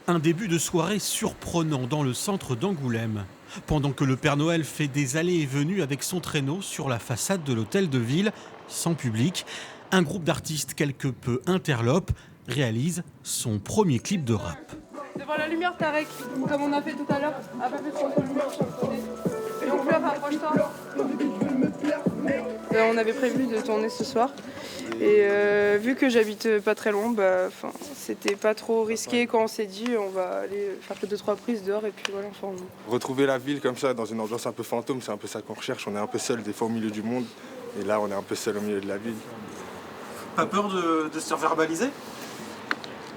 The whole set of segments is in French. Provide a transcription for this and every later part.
Un début de soirée surprenant dans le centre d'Angoulême. Pendant que le Père Noël fait des allées et venues avec son traîneau sur la façade de l'hôtel de ville, sans public, un groupe d'artistes quelque peu interlopes réalise son premier clip de rap. Devant la lumière, Tarek, comme on a fait tout à l'heure, à peu près contre la lumière chaque côté. Et donc là, rapproche-toi. On avait prévu de tourner ce soir. Et vu que j'habite pas très loin, c'était pas trop risqué quand on s'est dit on va aller faire que 2-3 prises dehors et puis voilà. Retrouver la ville comme ça, dans une ambiance un peu fantôme, c'est un peu ça qu'on recherche. On est un peu seul des fois au milieu du monde. Et là, on est un peu seul au milieu de la ville. Pas peur de se faire verbaliser ?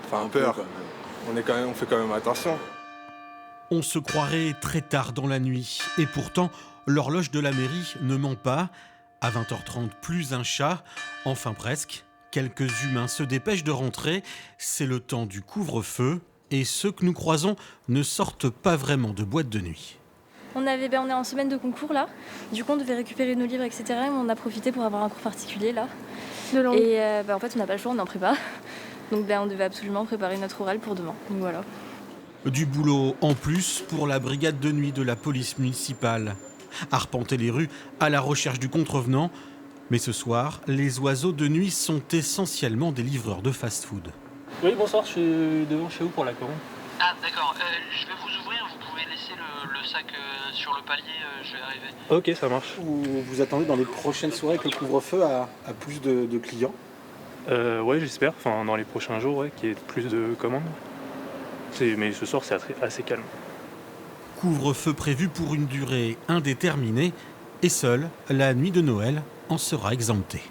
Enfin, peur. On fait quand même attention. On se croirait très tard dans la nuit. Et pourtant, l'horloge de la mairie ne ment pas. À 20h30, plus un chat. Enfin presque. Quelques humains se dépêchent de rentrer. C'est le temps du couvre-feu. Et ceux que nous croisons ne sortent pas vraiment de boîte de nuit. On est en semaine de concours là. Du coup, on devait récupérer nos livres, etc. Et on a profité pour avoir un cours particulier là. De langue. Et en fait, on n'a pas le choix, on est en prépa. Donc on devait absolument préparer notre oral pour demain. Donc voilà. Du boulot en plus pour la brigade de nuit de la police municipale. Arpenter les rues à la recherche du contrevenant. Mais ce soir, les oiseaux de nuit sont essentiellement des livreurs de fast-food. Oui, bonsoir, je suis devant chez vous pour la commande. Ah d'accord, je vais vous ouvrir, vous pouvez laisser le sac sur le palier, je vais arriver. Ok, ça marche. Vous attendez dans les prochaines soirées que le couvre-feu a plus de clients ? Ouais, j'espère, enfin dans les prochains jours, ouais, qu'il y ait plus de commandes. Mais ce soir, c'est assez calme. Couvre-feu prévu pour une durée indéterminée et seule la nuit de Noël en sera exemptée.